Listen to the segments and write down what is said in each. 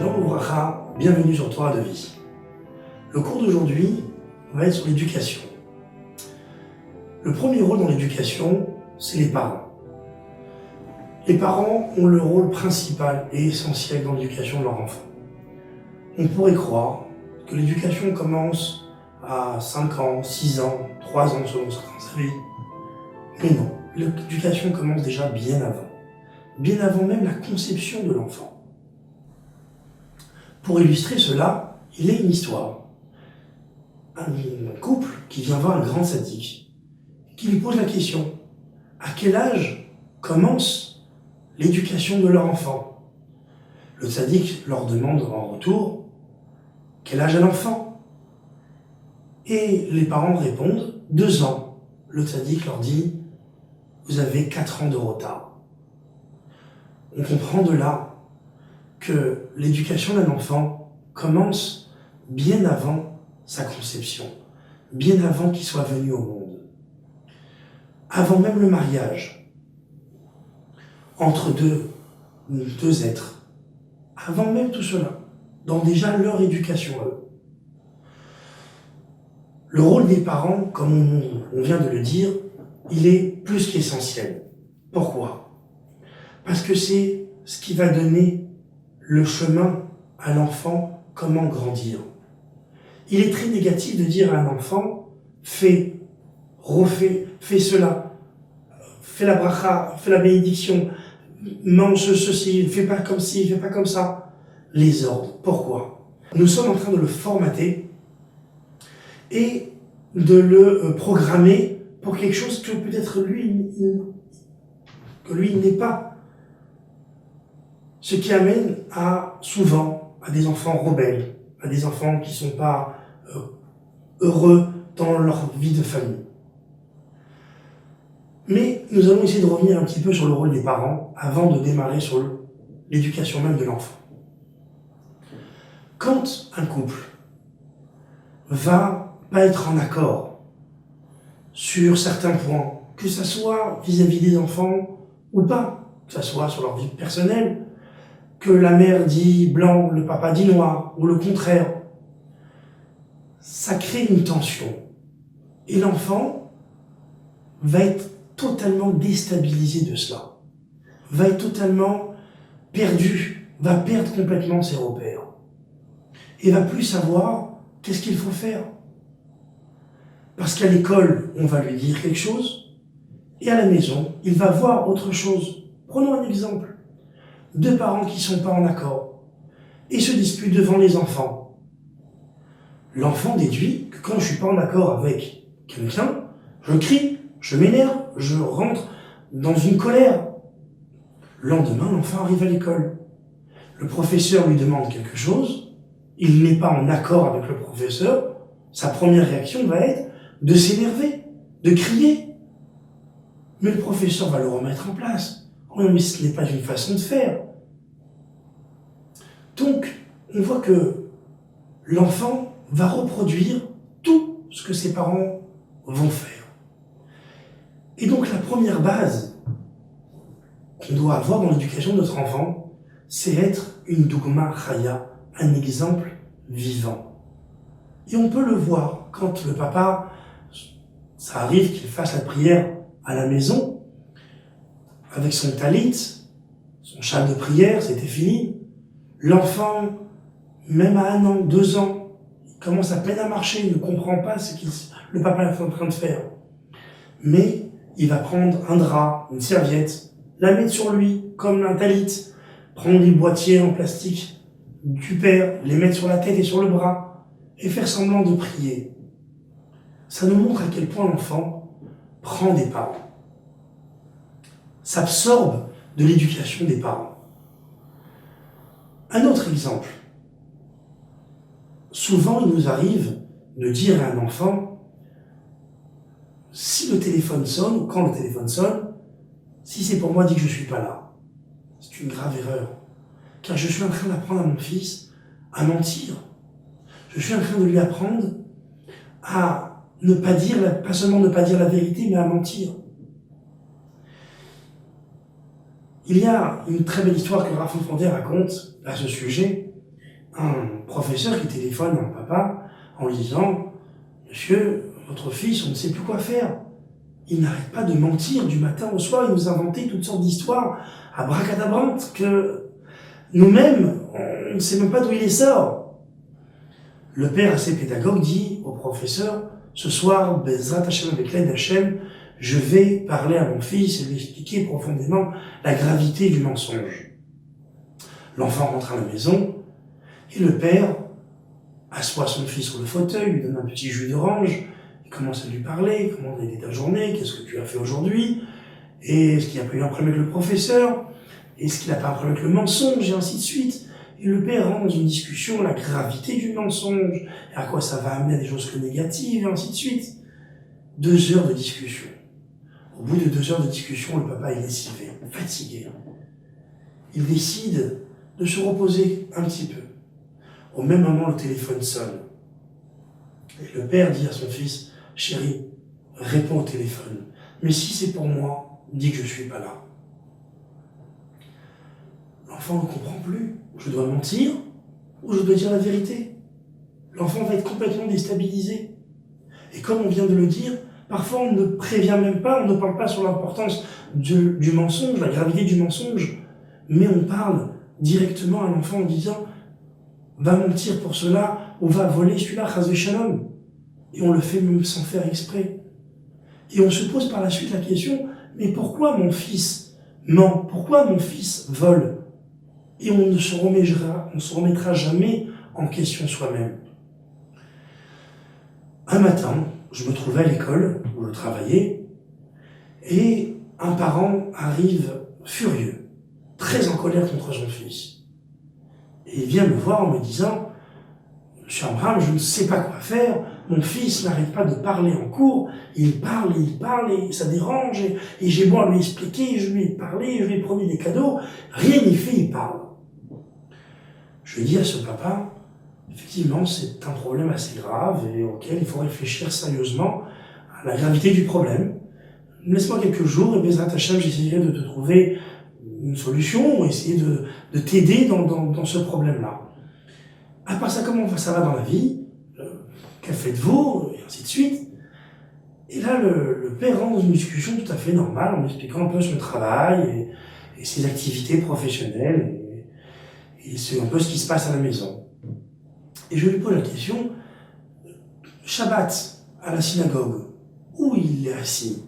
Shalom Ouvracha, bienvenue sur Torah de vie. Le cours d'aujourd'hui va être sur l'éducation. Le premier rôle dans l'éducation, c'est les parents. Les parents ont le rôle principal et essentiel dans l'éducation de leur enfant. On pourrait croire que l'éducation commence à 5 ans, 6 ans, 3 ans selon certains avis. Mais non, l'éducation commence déjà bien avant même la conception de l'enfant. Pour illustrer cela, il y a une histoire. Un couple qui vient voir un grand sadique, qui lui pose la question, à quel âge commence l'éducation de leur enfant? Le sadique leur demande en retour, quel âge a l'enfant? Et les parents répondent, 2 ans. Le sadique leur dit, vous avez 4 ans de retard. On comprend de là que l'éducation d'un enfant commence bien avant sa conception, bien avant qu'il soit venu au monde. Avant même le mariage, entre deux êtres, avant même tout cela, dans déjà leur éducation à eux. Le rôle des parents, comme on vient de le dire, il est plus qu'essentiel. Pourquoi? Parce que c'est ce qui va donner le chemin à l'enfant, comment grandir. Il est très négatif de dire à un enfant, fais, refais, fais cela, fais la bracha, fais la bénédiction, mange ceci, fais pas comme ci, fais pas comme ça. Les ordres. Pourquoi? Nous sommes en train de le formater et de le programmer pour quelque chose que peut-être lui n'est pas. Ce qui amène souvent à des enfants rebelles, à des enfants qui ne sont pas heureux dans leur vie de famille. Mais nous allons essayer de revenir un petit peu sur le rôle des parents avant de démarrer sur l'éducation même de l'enfant. Quand un couple va pas être en accord sur certains points, que ce soit vis-à-vis des enfants ou pas, que ce soit sur leur vie personnelle, que la mère dit blanc, le papa dit noir, ou le contraire, ça crée une tension. Et l'enfant va être totalement déstabilisé de cela, va être totalement perdu, va perdre complètement ses repères, et va plus savoir qu'est-ce qu'il faut faire. Parce qu'à l'école, on va lui dire quelque chose, et à la maison, il va voir autre chose. Prenons un exemple. 2 parents qui sont pas en accord et se disputent devant les enfants. L'enfant déduit que quand je suis pas en accord avec quelqu'un, je crie, je m'énerve, je rentre dans une colère. Le lendemain, l'enfant arrive à l'école. Le professeur lui demande quelque chose, il n'est pas en accord avec le professeur, sa première réaction va être de s'énerver, de crier. Mais le professeur va le remettre en place. Oh non, mais ce n'est pas une façon de faire. Donc, on voit que l'enfant va reproduire tout ce que ses parents vont faire. Et donc, la première base qu'on doit avoir dans l'éducation de notre enfant, c'est être une dougma chaya, un exemple vivant. Et on peut le voir quand le papa, ça arrive qu'il fasse la prière à la maison, avec son talit, son châle de prière, c'était fini. L'enfant, même à 1 an, 2 ans, il commence à peine à marcher, il ne comprend pas ce que le papa est en train de faire. Mais il va prendre un drap, une serviette, la mettre sur lui, comme un talit, prendre des boîtiers en plastique du père, les mettre sur la tête et sur le bras, et faire semblant de prier. Ça nous montre à quel point l'enfant prend des parents, s'absorbe de l'éducation des parents. Un autre exemple. Souvent, il nous arrive de dire à un enfant, si le téléphone sonne, ou quand le téléphone sonne, si c'est pour moi, dis que je ne suis pas là. C'est une grave erreur. Car je suis en train d'apprendre à mon fils à mentir. Je suis en train de lui apprendre à ne pas dire, pas seulement ne pas dire la vérité, mais à mentir. Il y a une très belle histoire que Raphaël Fondé raconte à ce sujet. un professeur qui téléphone à un papa en lui disant « Monsieur, votre fils, on ne sait plus quoi faire. Il n'arrête pas de mentir du matin au soir, il nous a inventé toutes sortes d'histoires abracadabrantes que nous-mêmes, on ne sait même pas d'où il les sort. » Le père, assez pédagogue, dit au professeur « Ce soir, Bezrat Hashem, avec l'aide d'Hachem, je vais parler à mon fils et lui expliquer profondément la gravité du mensonge. » L'enfant rentre à la maison, et le père assoit son fils sur le fauteuil, lui donne un petit jus d'orange, il commence à lui parler, comment a été ta journée, qu'est-ce que tu as fait aujourd'hui, et est-ce qu'il n'y a pas eu un problème avec le professeur, est-ce qu'il n'a pas un problème avec le mensonge, et ainsi de suite. Et le père rentre dans une discussion, la gravité du mensonge, et à quoi ça va amener à des choses que négatives, et ainsi de suite. 2 heures de discussion. Au bout de 2 heures de discussion, le papa est lessivé, fatigué. Il décide de se reposer un petit peu. Au même moment, le téléphone sonne. Et le père dit à son fils, « Chéri, réponds au téléphone. Mais si c'est pour moi, dis que je suis pas là. » L'enfant ne comprend plus. Je dois mentir ou je dois dire la vérité? L'enfant va être complètement déstabilisé. Et comme on vient de le dire, parfois on ne prévient même pas, on ne parle pas sur l'importance du mensonge, la gravité du mensonge, mais on parle directement à l'enfant en disant « va mentir pour cela » ou « va voler celui-là, chas v'shalom ». Et on le fait même sans faire exprès. Et on se pose par la suite la question « mais pourquoi mon fils ment? Pourquoi mon fils vole ?» Et on ne se remettra jamais en question soi-même. Un matin, je me trouvais à l'école où je travaillais, et un parent arrive furieux, très en colère contre son fils. Et il vient me voir en me disant « Monsieur Abraham, je ne sais pas quoi faire, mon fils n'arrête pas de parler en cours, il parle, et ça dérange, et j'ai beau à lui expliquer, je lui ai parlé, je lui ai promis des cadeaux, rien n'y fait, il parle. » Je dis à ce papa, effectivement, c'est un problème assez grave et auquel il faut réfléchir sérieusement à la gravité du problème. Laisse-moi quelques jours et Bezrat Hashem, j'essaierai de te trouver une solution, essayer de t'aider dans ce problème-là. À part ça, comment ça va dans la vie? Que faites-vous? Et ainsi de suite. Et là, le père rentre dans une discussion tout à fait normale en m'expliquant un peu son travail et ses activités professionnelles et c'est un peu ce qui se passe à la maison. Et je lui pose la question, Shabbat, à la synagogue, où il est assis?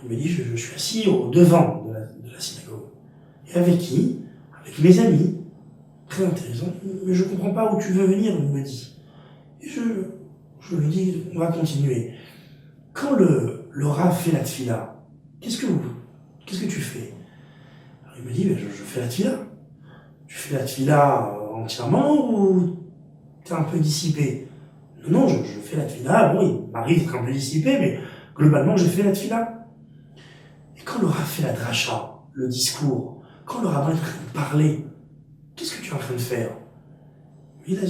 Il me dit, je suis assis au devant de la synagogue. Et avec qui? Avec mes amis. Très intéressant. Mais je comprends pas où tu veux venir, il me dit. Et je lui dis, on va continuer. Quand le Rav fait la tfila, qu'est-ce que tu fais? Alors il me dit, je fais la tfila. Tu fais la tfila entièrement ou t'es un peu dissipé? Non, je fais la tfila. Bon, il m'arrive d'être un peu dissipé, mais globalement, je fais la tfila. Et quand le Rav fait la dracha, le discours, quand le rabbin est en train de parler, qu'est-ce que tu es en train de faire? Et là,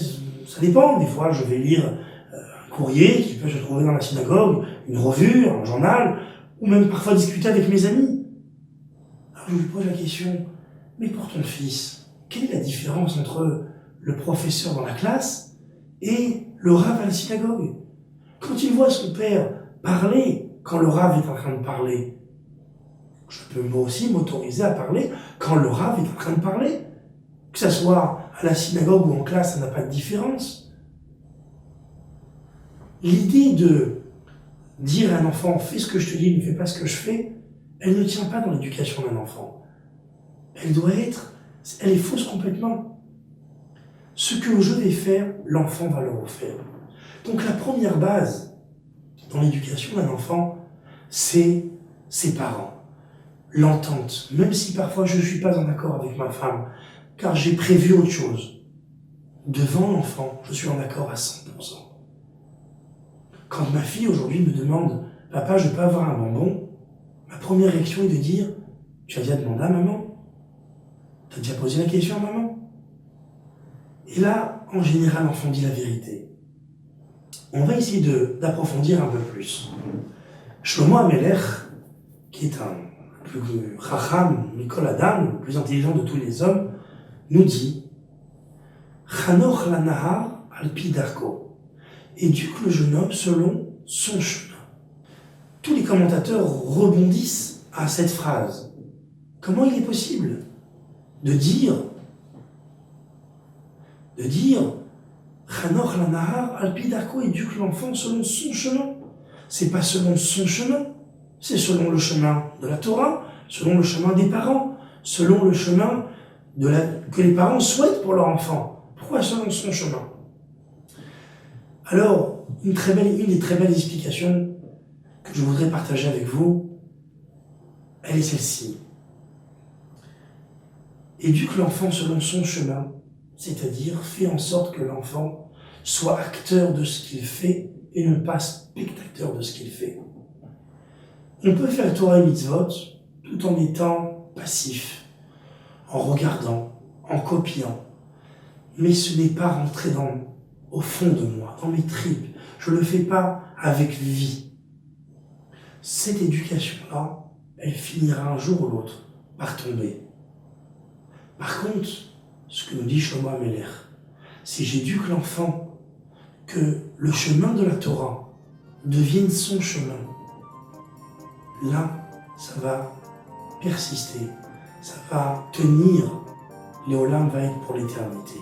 ça dépend. Des fois, je vais lire un courrier qui peut se trouver dans la synagogue, une revue, un journal, ou même parfois discuter avec mes amis. Alors je lui pose la question, mais pour ton fils, quelle est la différence entre le professeur dans la classe et le rav à la synagogue? Quand il voit son père parler quand le rav est en train de parler, je peux moi aussi m'autoriser à parler quand le rav est en train de parler. Que ça soit à la synagogue ou en classe, ça n'a pas de différence. L'idée de dire à un enfant « fais ce que je te dis, ne fais pas ce que je fais », elle ne tient pas dans l'éducation d'un enfant. Elle est fausse complètement. Ce que je vais faire, l'enfant va le refaire. Donc la première base dans l'éducation d'un enfant, c'est ses parents. L'entente, même si parfois je ne suis pas en accord avec ma femme, car j'ai prévu autre chose. Devant l'enfant, je suis en accord à 100%. Quand ma fille aujourd'hui me demande « Papa, je peux avoir un bonbon ?» ma première réaction est de dire « Tu as déjà demandé à maman? Tu as déjà posé la question à maman ?» Et là, en général, l'enfant dit la vérité. On va essayer d'approfondir un peu plus. Shlomo HaMelech, qui est un plus chacham, Mikol Adam, le plus intelligent de tous les hommes, nous dit Chanoch la nahar al-pi darko, éduque le jeune homme selon son chemin. Tous les commentateurs rebondissent à cette phrase. Comment il est possible de dire Chanoch la nahar al-pi darko, éduque l'enfant selon son chemin? C'est pas selon son chemin, c'est selon le chemin de la Torah, selon le chemin des parents, selon le chemin que les parents souhaitent pour leur enfant. Pourquoi selon son chemin? Alors, une des très belles explications que je voudrais partager avec vous, elle est celle-ci. Éduque l'enfant selon son chemin, c'est-à-dire fais en sorte que l'enfant soit acteur de ce qu'il fait et non pas spectateur de ce qu'il fait. On peut faire Torah et Mitzvot tout en étant passif, en regardant, en copiant. Mais ce n'est pas rentrer au fond de moi, dans mes tripes. Je ne le fais pas avec vie. Cette éducation-là, elle finira un jour ou l'autre par tomber. Par contre, ce que nous dit Shlomo Ameler, si j'éduque l'enfant, que le chemin de la Torah devienne son chemin, là, ça va persister, ça va tenir, l'Olam va être pour l'éternité.